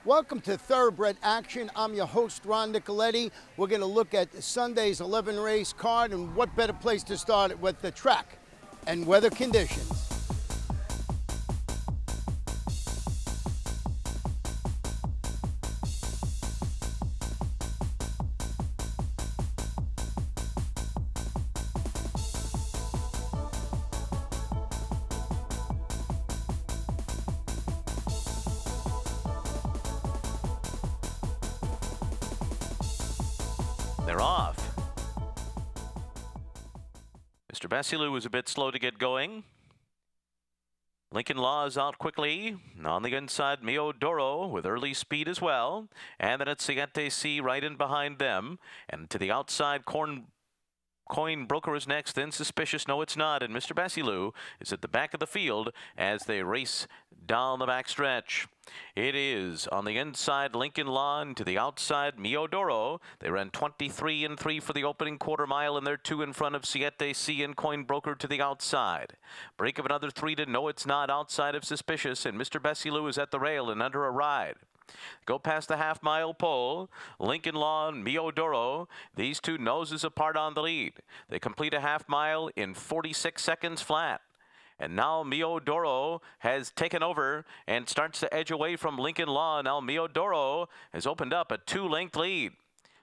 Welcome to Thoroughbred Action. I'm your host, Ron Nicoletti. We're going to look at Sunday's 11 race card, and what better place to start it with the track and weather conditions. They're off. Mr. Basilou was a bit slow to get going. Lincoln Law is out quickly. On the inside, Mio Doro with early speed as well. And then it's Siete C right in behind them. And to the outside, Coin Broker is next, then Suspicious, no it's not, and Mr. Basilou is at the back of the field as they race down the backstretch. It is on the inside, Lincoln Lawn, to the outside, Mio Doro. They ran 23 and 3 for the opening quarter mile, and they're 2 in front of Siete C and Coin Broker to the outside. Break of another 3 to no it's not outside of Suspicious, and Mr. Basilou is at the rail and under a ride. Go past the half-mile pole. Lincoln Lawn, Mio Doro. These two noses apart on the lead. They complete a half-mile in 46 seconds flat. And now Mio Doro has taken over and starts to edge away from Lincoln Law. Now Mio Doro has opened up a 2-length lead.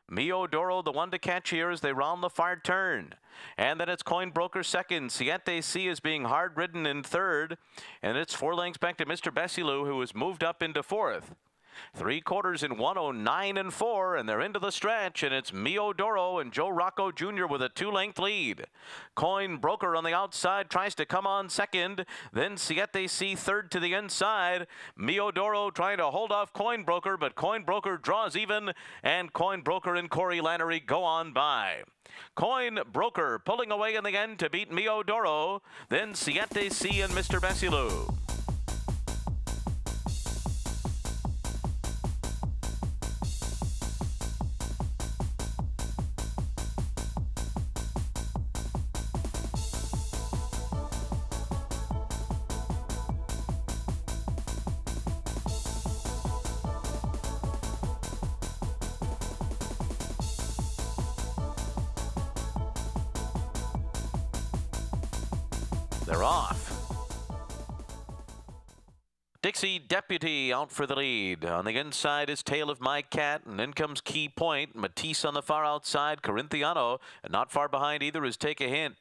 Mio Doro, the one to catch here as they round the far turn. And then it's Coin Broker second. Siete C is being hard-ridden in third. And it's 4 lengths back to Mr. Basilou, who has moved up into fourth. 3 quarters in 1:09 and 4, and they're into the stretch, and it's Mio Doro and Joe Rocco Jr. with a 2-length lead. Coin Broker on the outside tries to come on second, then Siete C third to the inside. Mio Doro trying to hold off Coin Broker, but Coin Broker draws even, and Coin Broker and Corey Lannery go on by. Coin Broker pulling away in the end to beat Mio Doro, then Siete C and Mr. Basilou. They're off. Dixie Deputy out for the lead. On the inside is Tale of My Cat, and then comes Key Point. Matisse on the far outside, Corinthiano, and not far behind either is Take a Hint.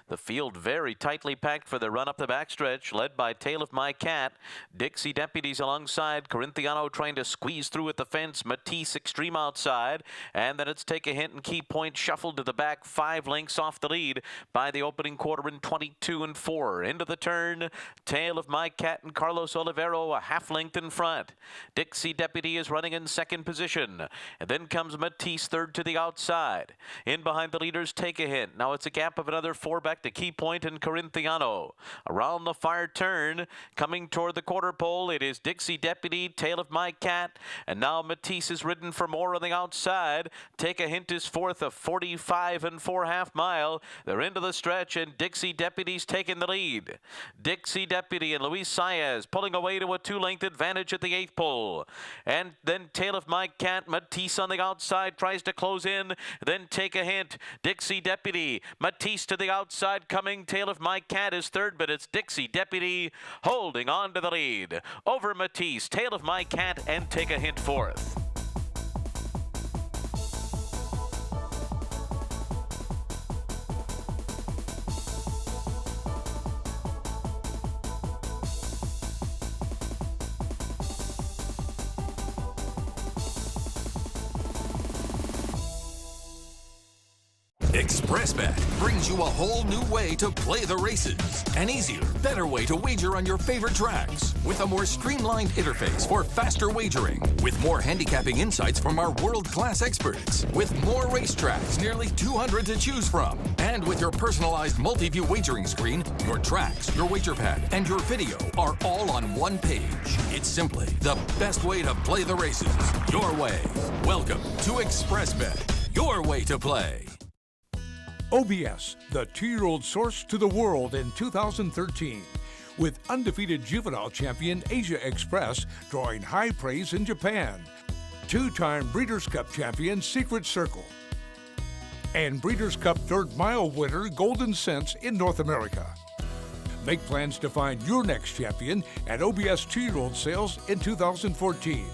The field very tightly packed for the run up the backstretch, led by Tale of My Cat. Dixie Deputies alongside, Corinthiano trying to squeeze through at the fence, Matisse extreme outside, and then it's Take a Hint and Key Point shuffled to the back, 5 lengths off the lead by the opening quarter in 22 and 4. Into the turn, Tale of My Cat and Carlos Olivero a half length in front. Dixie Deputy is running in second position, and then comes Matisse third to the outside. In behind the leaders, Take a Hint. Now it's a gap of another 4 back to Key Point and Corinthiano. Around the far turn, coming toward the quarter pole, it is Dixie Deputy, Tale of My Cat, and now Matisse is ridden for more on the outside. Take a Hint is fourth, a 45 and 4 half mile. They're into the stretch, and Dixie Deputy's taking the lead. Dixie Deputy and Luis Saez pulling away to a 2-length advantage at the 8th pole. And then Tale of My Cat, Matisse on the outside tries to close in, then Take a Hint. Dixie Deputy, Matisse to the outside coming. Tale of My Cat is third, but it's Dixie Deputy holding on to the lead. Over Matisse, Tale of My Cat, and Take a Hint fourth. ExpressBet brings you a whole new way to play the races. An easier, better way to wager on your favorite tracks. With a more streamlined interface for faster wagering. With more handicapping insights from our world-class experts. With more racetracks, nearly 200 to choose from. And with your personalized multi-view wagering screen, your tracks, your wager pad, and your video are all on one page. It's simply the best way to play the races. Your way. Welcome to ExpressBet. Your way to play. OBS, the 2-year-old source to the world in 2013. with undefeated juvenile champion Asia Express drawing high praise in Japan, two-time Breeders' Cup champion Secret Circle, and Breeders' Cup third mile winner Golden Sense in North America. Make plans to find your next champion at OBS 2-year-old sales in 2014.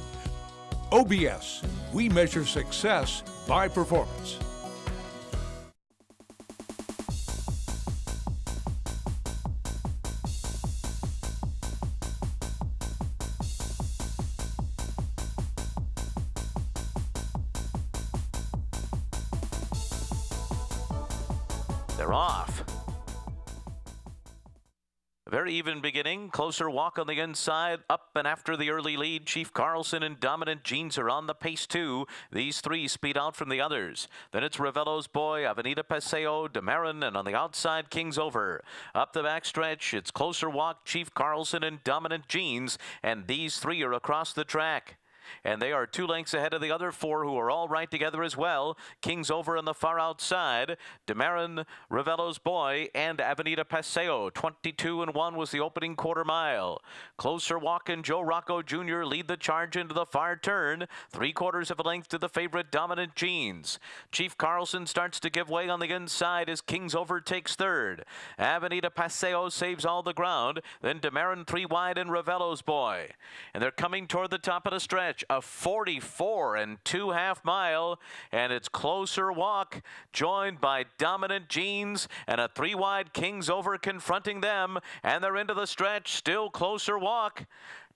OBS, we measure success by performance. They're off. A very even beginning, closer walk on the inside, up and after the early lead. Chief Carlson and Dominant Jeans are on the pace too. These three speed out from the others. Then it's Ravello's Boy, Avenida Paseo, Demarin, and on the outside, King's Over. Up the backstretch, it's closer walk, Chief Carlson and Dominant Jeans, and these three are across the track. And they are 2 lengths ahead of the other 4 who are all right together as well. King's Over on the far outside. Demarin, Ravello's Boy, and Avenida Paseo. 22-1 was the opening quarter mile. Closer Walk and Joe Rocco Jr. lead the charge into the far turn. 3/4 of a length to the favorite Dominant Jeans. Chief Carlson starts to give way on the inside as King's Over takes third. Avenida Paseo saves all the ground. Then Demarin 3 wide and Ravello's Boy. And they're coming toward the top of the stretch. A 44 2/2 mile, and it's Closer Walk joined by Dominant Jeans and a 3 wide King's Over confronting them, and they're into the stretch. Still Closer Walk,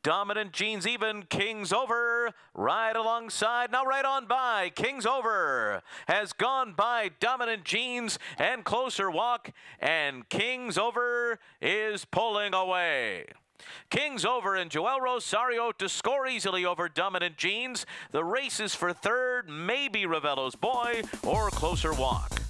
Dominant Jeans even, King's Over right alongside, now right on by. King's Over has gone by Dominant Jeans and Closer Walk, and King's Over is pulling away. King's Over and Joel Rosario to score easily over Dominant Jeans. The race is for third, maybe Ravello's Boy or Closer Walk.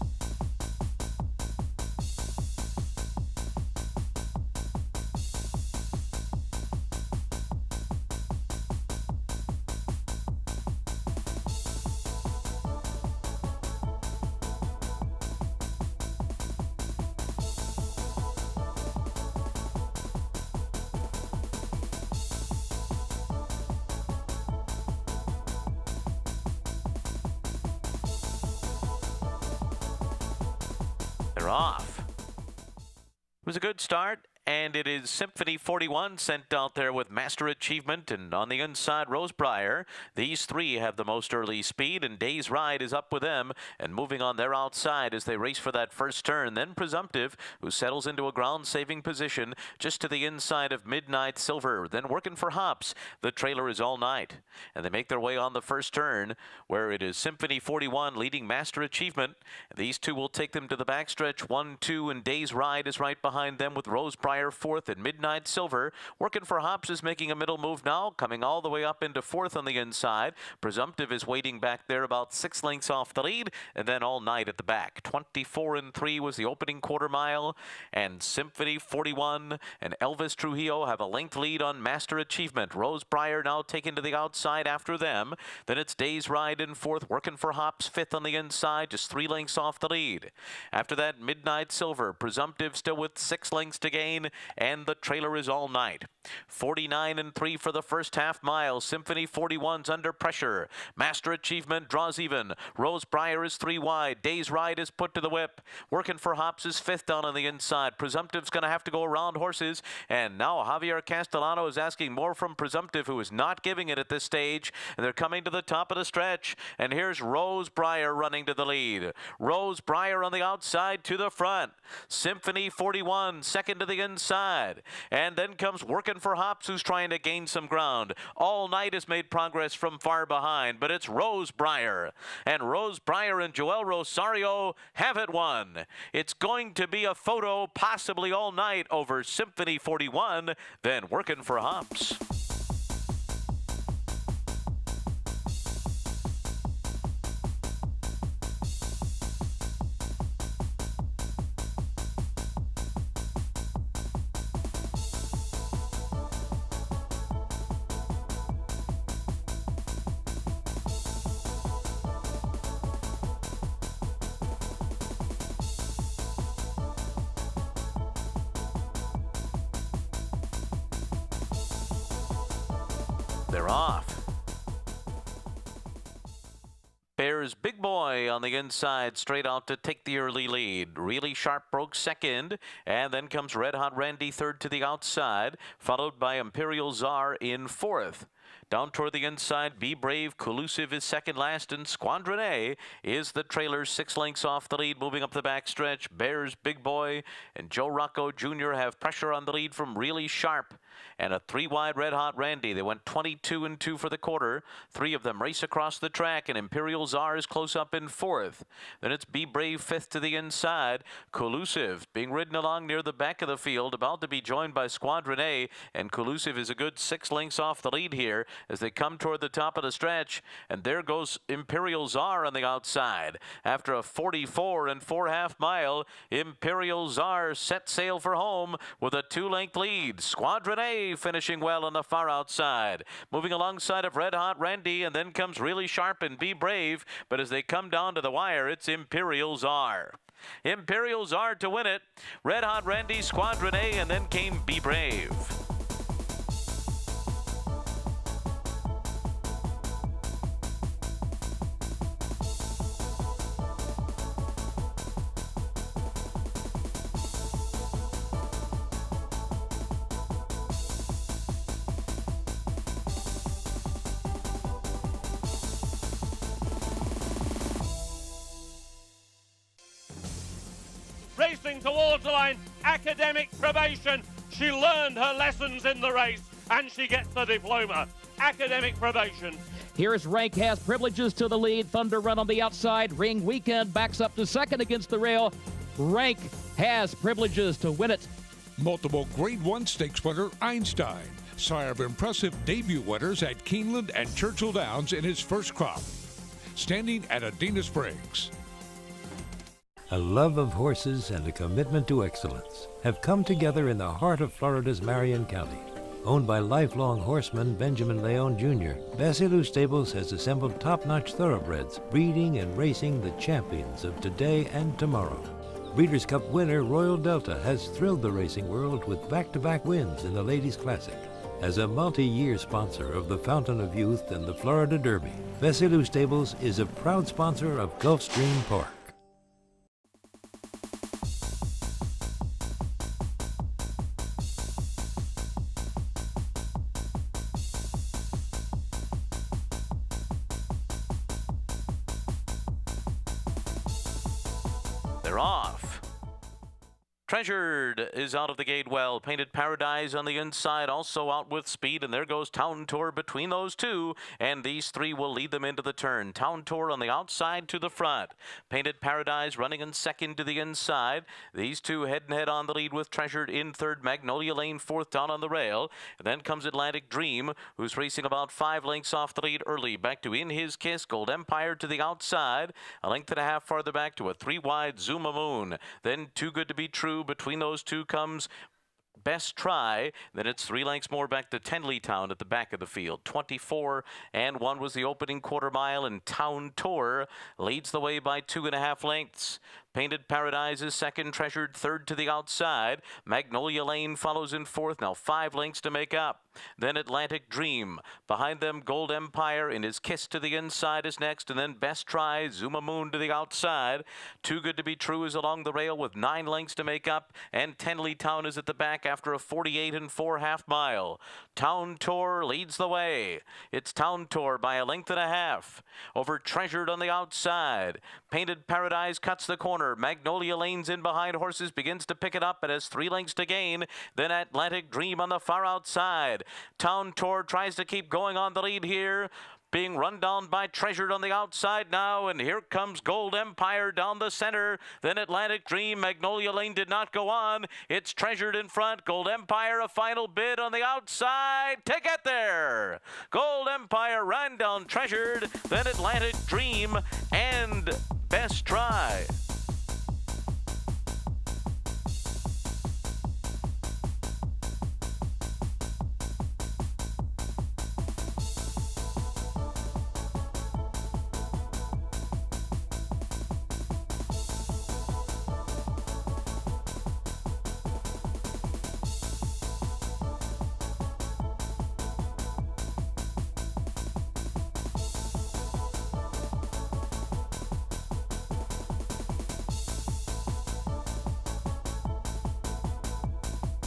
They're off. It was a good start, and it is Symphony 41 sent out there with Master Achievement, and on the inside, Rosebriar. These three have the most early speed, and Day's Ride is up with them and moving on their outside as they race for that first turn. Then Presumptive, who settles into a ground-saving position just to the inside of Midnight Silver. Then Working for Hops. The trailer is All Night, and they make their way on the first turn, where it is Symphony 41 leading Master Achievement. These two will take them to the backstretch. 1, 2, and Day's Ride is right behind them with Rosebriar fourth and Midnight Silver. Working for Hops is making a middle move now, coming all the way up into fourth on the inside. Presumptive is waiting back there about 6 lengths off the lead, and then All Night at the back. 24-3 was the opening quarter mile, and Symphony 41 and Elvis Trujillo have a length lead on Master Achievement. Rosebriar now taken to the outside after them. Then it's Day's Ride in fourth, Working for Hops fifth on the inside, just 3 lengths off the lead. After that, Midnight Silver. Presumptive still with 6 lengths to gain, and the trailer is All Night. 49-3 for the first half mile. Symphony 41's under pressure. Master Achievement draws even. Rosebriar is 3 wide. Day's Ride is put to the whip. Working for Hops is fifth down on the inside. Presumptive's going to have to go around horses, and now Javier Castellano is asking more from Presumptive, who is not giving it at this stage. And they're coming to the top of the stretch, and here's Rosebriar running to the lead. Rosebriar on the outside to the front. Symphony 41 second to the inside, and then comes Working for Hops, who's trying to gain some ground. All Night has made progress from far behind, but it's Rosebriar, and Rosebriar and Joel Rosario have it won. It's going to be a photo, possibly All Night over Symphony 41, then Working for Hops. They're off. Bears Big Boy on the inside, straight out to take the early lead. Really Sharp broke second, and then comes Red Hot Randy third to the outside, followed by Imperial Czar in fourth. Down toward the inside, Be Brave, Collusive is second last, and Squadron A is the trailer, 6 lengths off the lead. Moving up the backstretch, Bears Big Boy and Joe Rocco Jr. have pressure on the lead from Really Sharp. And a 3-wide Red Hot Randy. They went 22 and 2 for the quarter. 3 of them race across the track, and Imperial Czar is close up in fourth. Then it's Be Brave fifth to the inside. Collusive being ridden along near the back of the field, about to be joined by Squadron A, and Collusive is a good 6 lengths off the lead here as they come toward the top of the stretch. And there goes Imperial Czar on the outside. After a 44 and 4/2 mile, Imperial Czar set sail for home with a 2-length lead. Squadron A finishing well on the far outside. Moving alongside of Red Hot Randy, and then comes Really Sharp and Be Brave. But as they come down to the wire, it's Imperial Czar. Imperial Czar to win it. Red Hot Randy, Squadron A, and then came Be Brave. Racing towards the line, academic probation. She learned her lessons in the race, and she gets the diploma. Academic probation. Here's Rank has privileges to the lead. Thunder Run on the outside. Ring Weekend backs up to second against the rail. Rank has privileges to win it. Multiple Grade 1 stakes winner Einstein, sire of impressive debut winners at Keeneland and Churchill Downs in his first crop. Standing at Adena Springs. A love of horses and a commitment to excellence have come together in the heart of Florida's Marion County. Owned by lifelong horseman Benjamin Leon Jr., Basilou Stables has assembled top-notch thoroughbreds, breeding and racing the champions of today and tomorrow. Breeders' Cup winner Royal Delta has thrilled the racing world with back-to-back wins in the Ladies' Classic. As a multi-year sponsor of the Fountain of Youth and the Florida Derby, Basilou Stables is a proud sponsor of Gulfstream Park. They're off. Treasured is out of the gate well. Painted Paradise on the inside, also out with speed. And there goes Town Tour between those two. And these three will lead them into the turn. Town Tour on the outside to the front. Painted Paradise running in second to the inside. These two head and head on the lead with Treasured in third. Magnolia Lane fourth down on the rail. And then comes Atlantic Dream, who's racing about 5 lengths off the lead early. Back to In His Kiss. Gold Empire to the outside. A length and a half farther back to a 3-wide Zuma Moon. Then Too Good to Be True. Between those two comes Best Try. Then it's 3 lengths more back to Tenleytown at the back of the field. 24 and 1 was the opening quarter mile, and Town Tour leads the way by 2.5 lengths. Painted Paradise is second, Treasured third to the outside. Magnolia Lane follows in fourth, now 5 lengths to make up. Then Atlantic Dream. Behind them, Gold Empire in His Kiss to the inside is next, and then Best Try, Zuma Moon to the outside. Too Good to Be True is along the rail with 9 lengths to make up, and Tenleytown is at the back after a 48 and 4/2 mile. Town Tour leads the way. It's Town Tour by a length and a half. Over Treasured on the outside. Painted Paradise cuts the corner. Magnolia Lane's in behind horses, begins to pick it up. It has 3 lengths to gain. Then Atlantic Dream on the far outside. Town Tour tries to keep going on the lead here. Being run down by Treasured on the outside now, and here comes Gold Empire down the center. Then Atlantic Dream. Magnolia Lane did not go on. It's Treasured in front. Gold Empire a final bid on the outside to get there. Gold Empire ran down Treasured, then Atlantic Dream and Best Try.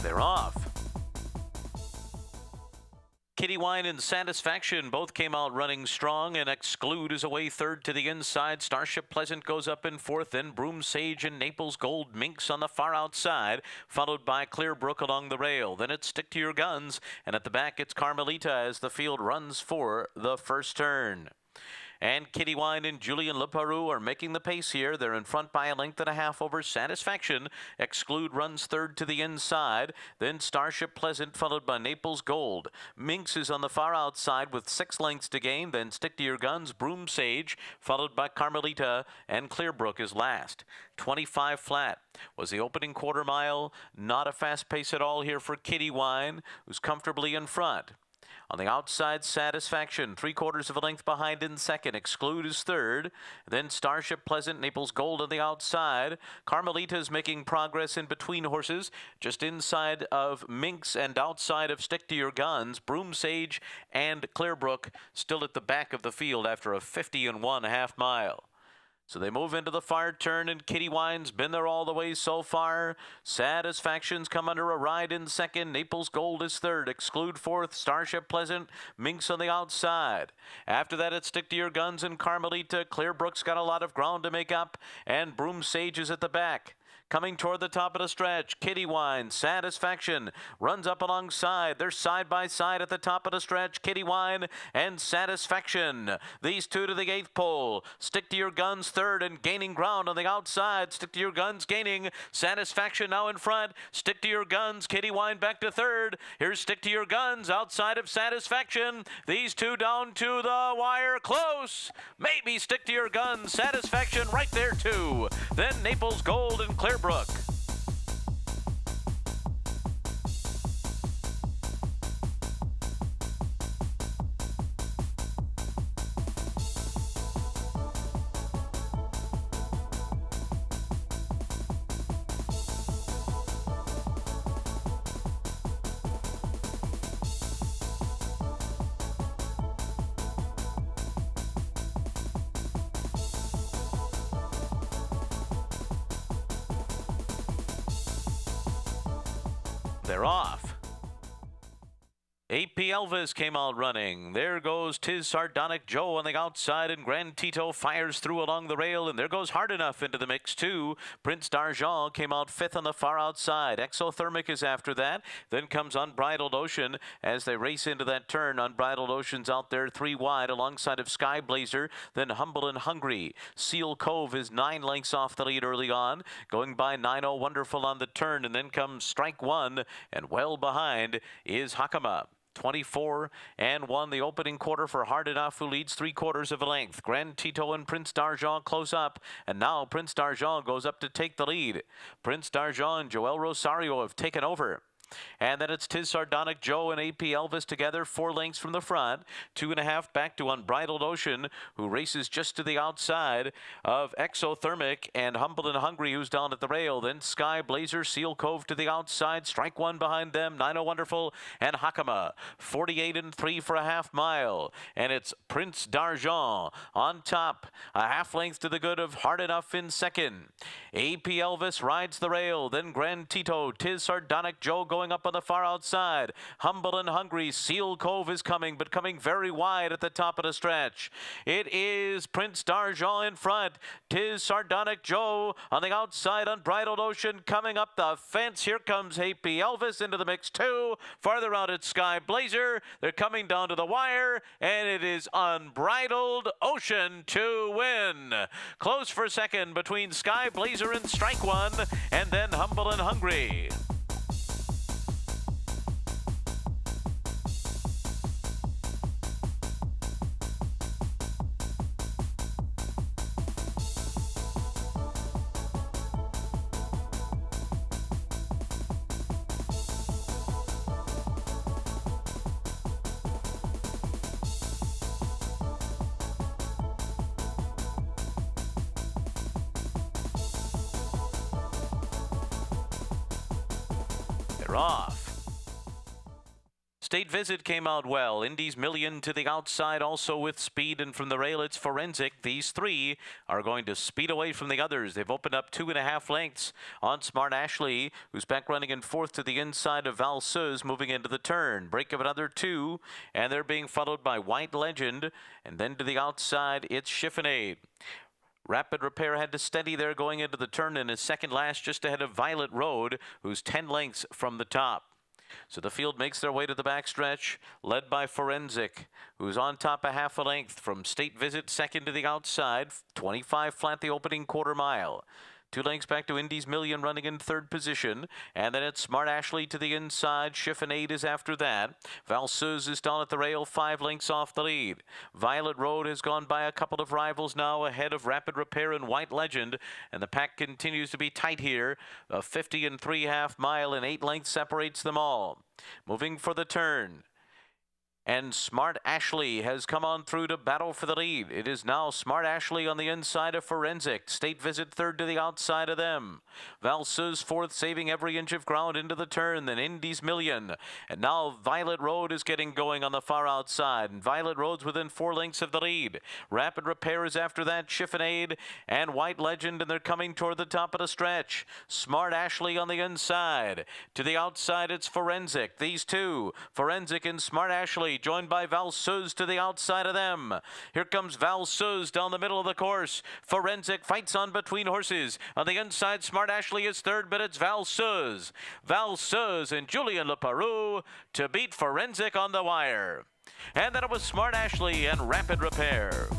They're off. Kitty Wine and Satisfaction both came out running strong, and Exclude is away third to the inside. Starship Pleasant goes up in fourth, then Broom Sage and Naples Gold Minx on the far outside, followed by Clearbrook along the rail. Then it's Stick to Your Guns, and at the back it's Carmelita as the field runs for the first turn. And Kitty Wine and Julian Leparoux are making the pace here. They're in front by a length and a half over Satisfaction. Exclude runs third to the inside. Then Starship Pleasant, followed by Naples Gold. Minx is on the far outside with 6 lengths to gain. Then Stick to Your Guns, Broom Sage, followed by Carmelita, and Clearbrook is last. 25 flat was the opening quarter mile. Not a fast pace at all here for Kitty Wine, who's comfortably in front. On the outside, Satisfaction, 3/4 of a length behind in second. Exclude is third. Then Starship Pleasant, Naples Gold on the outside. Carmelita is making progress in between horses, just inside of Minx and outside of Stick to Your Guns. Broom Sage and Clearbrook still at the back of the field after a 50.5 mile. So they move into the far turn, and Kitty Wine's been there all the way so far. Satisfaction's come under a ride in second. Naples Gold is third. Exclude fourth. Starship Pleasant. Minx on the outside. After that, it's Stick to Your Guns and Carmelita. Clearbrook's got a lot of ground to make up, and Broom Sage is at the back. Coming toward the top of the stretch, Kitty Wine, Satisfaction runs up alongside. They're side by side at the top of the stretch, Kitty Wine and Satisfaction. These two to the 8th pole. Stick to Your Guns third and gaining ground on the outside. Stick to Your Guns gaining. Satisfaction now in front. Stick to Your Guns. Kitty Wine back to third. Here's Stick to Your Guns outside of Satisfaction. These two down to the wire. Close. Maybe Stick to Your Guns. Satisfaction right there too. Then Naples Gold and Clearbrook. They're off. AP Elvis came out running. There goes Tis Sardonic Joe on the outside, and Grand Tito fires through along the rail, and there goes Hard Enough into the mix too. Prince d'Argent came out 5th on the far outside. Exothermic is after that. Then comes Unbridled Ocean as they race into that turn. Unbridled Ocean's out there 3 wide alongside of Sky Blazer. Then Humble and Hungry. Seal Cove is 9 lengths off the lead early on, going by 9-0 Wonderful on the turn, and then comes Strike One, and well behind is Hakama. 24-1 the opening quarter for Hard Enough, who leads 3/4 of a length. Grand Tito and Prince d'Argent close up, and now Prince d'Argent goes up to take the lead. Prince d'Argent and Joel Rosario have taken over. And then it's Tis Sardonic Joe and AP Elvis together, 4 lengths from the front. 2.5 back to Unbridled Ocean, who races just to the outside of Exothermic and Humble and Hungry, who's down at the rail. Then Sky Blazer, Seal Cove to the outside. Strike One behind them. 9-0 Wonderful and Hakama. 48-3 for a half mile. And it's Prince d'Argent on top. A half length to the good of Hard Enough in second. AP Elvis rides the rail. Then Grand Tito, Tis Sardonic Joe going up on the far outside. Humble and Hungry. Seal Cove is coming, but coming very wide at the top of the stretch. It is Prince d'Argent in front. 'Tis Sardonic Joe on the outside. Unbridled Ocean coming up the fence. Here comes AP Elvis into the mix too. Farther out it's Sky Blazer. They're coming down to the wire, and it is Unbridled Ocean to win. Close for second between Sky Blazer and Strike One, and then Humble and Hungry. They're off. State Visit came out well. Indy's Million to the outside, also with speed, and from the rail it's Forensic. These three are going to speed away from the others. They've opened up 2.5 lengths on Smart Ashley, who's back running in fourth to the inside of Valseuse, moving into the turn. Break of another 2, and they're being followed by White Legend, and then to the outside it's Chiffonade. Rapid Repair had to steady there going into the turn in his second last, just ahead of Violet Road, who's 10 lengths from the top. So the field makes their way to the backstretch, led by Forensic, who's on top a half a length from State Visit, second to the outside, 25 flat the opening quarter mile. 2 lengths back to Indy's Million running in third position. And then it's Smart Ashley to the inside. Chiffonade is after that. Valseuse is down at the rail, 5 lengths off the lead. Violet Road has gone by a couple of rivals now ahead of Rapid Repair and White Legend. And the pack continues to be tight here. A 50 3/2 mile and 8 lengths separates them all. Moving for the turn. And Smart Ashley has come on through to battle for the lead. It is now Smart Ashley on the inside of Forensic. State Visit third to the outside of them. Valseuse fourth, saving every inch of ground into the turn. Then Indy's Million. And now Violet Road is getting going on the far outside. And Violet Road's within 4 lengths of the lead. Rapid Repair is after that. Chiffonade and White Legend, and they're coming toward the top of the stretch. Smart Ashley on the inside. To the outside, it's Forensic. These two, Forensic and Smart Ashley, joined by Valseuse to the outside of them. Here comes Valseuse down the middle of the course. Forensic fights on between horses. On the inside, Smart Ashley is third, but it's Valseuse. Valseuse and Julien Leparoux to beat Forensic on the wire. And then it was Smart Ashley and Rapid Repair.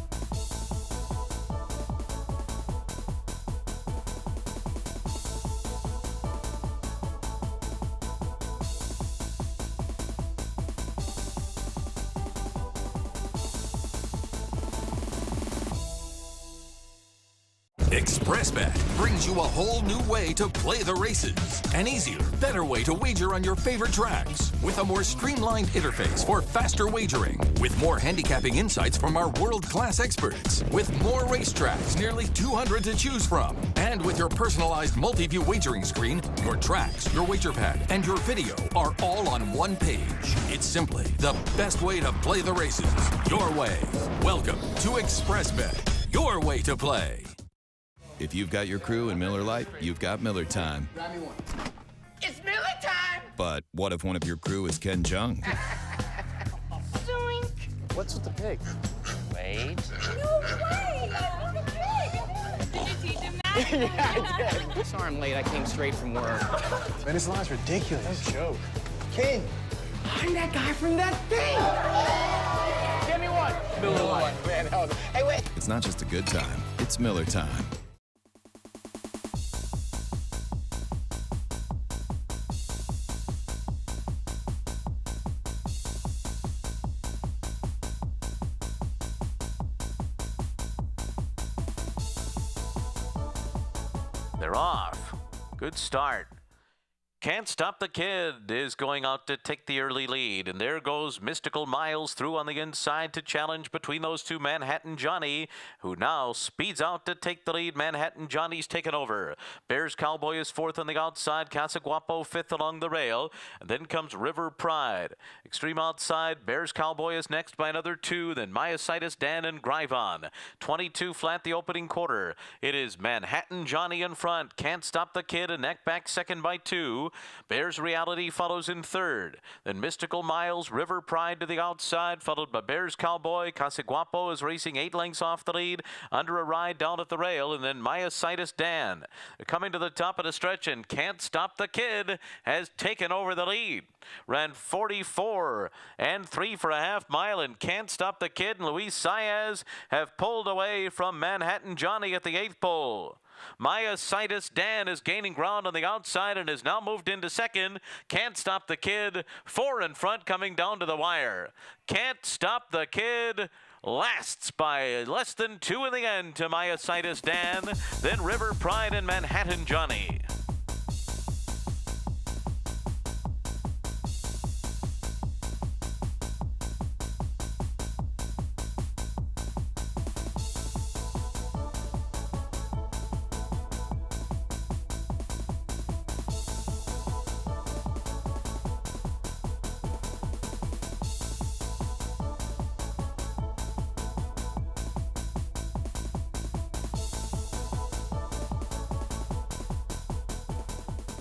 ExpressBet brings you a whole new way to play the races. An easier, better way to wager on your favorite tracks. With a more streamlined interface for faster wagering. With more handicapping insights from our world-class experts. With more racetracks, nearly 200 to choose from. And with your personalized multi-view wagering screen, your tracks, your wager pad, and your video are all on one page. It's simply the best way to play the races. Your way. Welcome to ExpressBet. Your way to play. If you've got your crew in Miller Lite, you've got Miller time. Grab me one. It's Miller time! But what if one of your crew is Ken Jeong? Zoink! What's with the pig? Wait. No way! The pig! Did you teach him that? Yeah, I did. Sorry I'm late. I came straight from work. Man, this line's ridiculous. No joke. Ken! I'm that guy from that thing! Give me one! Miller Lite. Man, hell, hey, wait! It's not just a good time, it's Miller time. They're off. Good start. Can't Stop the Kid is going out to take the early lead. And there goes Mystical Miles through on the inside to challenge between those two. Manhattan Johnny, who now speeds out to take the lead. Manhattan Johnny's taken over. Bears Cowboy is fourth on the outside. Casaguapo fifth along the rail. And then comes River Pride. Extreme outside. Bears Cowboy is next by another 2. Then Myositis Dan and Grivon. 22 flat the opening quarter. It is Manhattan Johnny in front. Can't Stop the Kid, a neck back second by 2. Bears Reality follows in third. Then Mystical Miles, River Pride to the outside, followed by Bears Cowboy. Casaguapo is racing 8 lengths off the lead, under a ride down at the rail. And then Myositis Dan coming to the top of the stretch, and Can't Stop the Kid has taken over the lead. Ran 44 and 3 1/2 mile, and Can't Stop the Kid and Luis Saez have pulled away from Manhattan Johnny at the 8th pole. Myositis Dan is gaining ground on the outside and has now moved into second. Can't Stop the Kid, 4 in front, coming down to the wire. Can't Stop the Kid lasts by less than 2 in the end to Myositis Dan, then River Pride and Manhattan Johnny.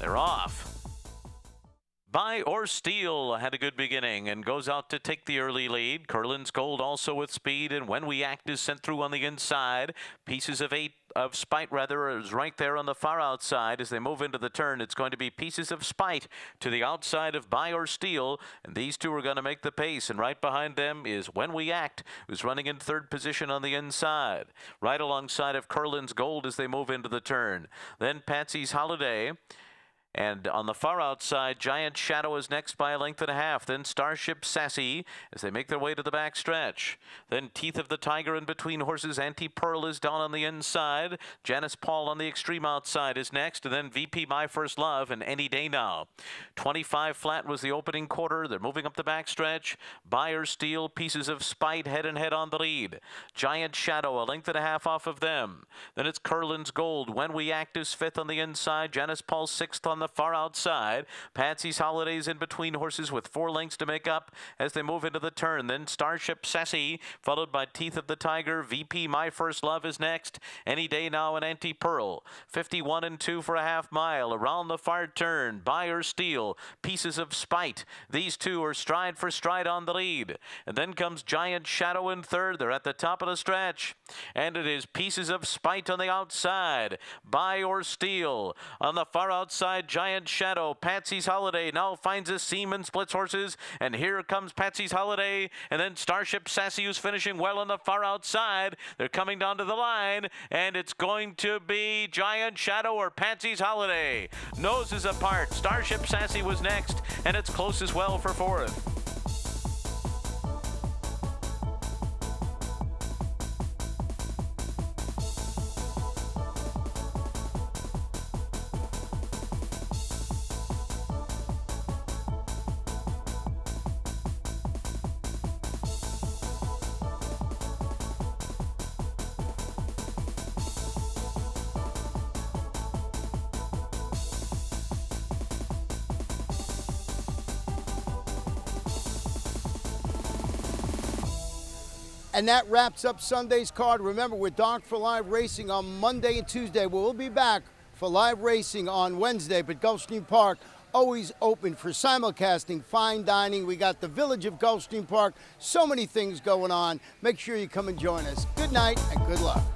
They're off. Buy or Steal had a good beginning and goes out to take the early lead. Curlin's Gold also with speed, and When We Act is sent through on the inside. Pieces of Spite is right there on the far outside. As they move into the turn, it's going to be Pieces of Spite to the outside of Buy or Steal, and these two are going to make the pace. And right behind them is When We Act, who's running in third position on the inside, right alongside of Curlin's Gold as they move into the turn. Then Patsy's Holiday. And on the far outside, Giant Shadow is next by a length and a half. Then Starship Sassy as they make their way to the back stretch. Then Teeth of the Tiger in between horses. Anti-Pearl is down on the inside. Janice Paul on the extreme outside is next. And then VP My First Love and Any Day Now. 25 flat was the opening quarter. They're moving up the back stretch. Buy or Steal, Pieces of Spite head and head on the lead. Giant Shadow a length and a half off of them. Then it's Curlin's Gold. When We Act is fifth on the inside. Janice Paul sixth on the far outside. Patsy's Holidays in between horses with 4 lengths to make up as they move into the turn. Then Starship Sassy, followed by Teeth of the Tiger. VP My First Love is next. Any Day Now and Anti-Pearl. 51 and 2 for a half mile. Around the far turn, Buy or Steal, Pieces of Spite. These two are stride for stride on the lead. And then comes Giant Shadow in third. They're at the top of the stretch. And it is Pieces of Spite on the outside. Buy or Steal. On the far outside, Giant Shadow. Patsy's Holiday now finds a seam and splits horses. And here comes Patsy's Holiday. And then Starship Sassy, who's finishing well on the far outside. They're coming down to the line. And it's going to be Giant Shadow or Patsy's Holiday. Noses apart. Starship Sassy was next. And it's close as well for fourth. And that wraps up Sunday's card. Remember, we're dark for live racing on Monday and Tuesday. We'll be back for live racing on Wednesday, but Gulfstream Park always open for simulcasting, fine dining. We got the village of Gulfstream Park. So many things going on. Make sure you come and join us. Good night and good luck.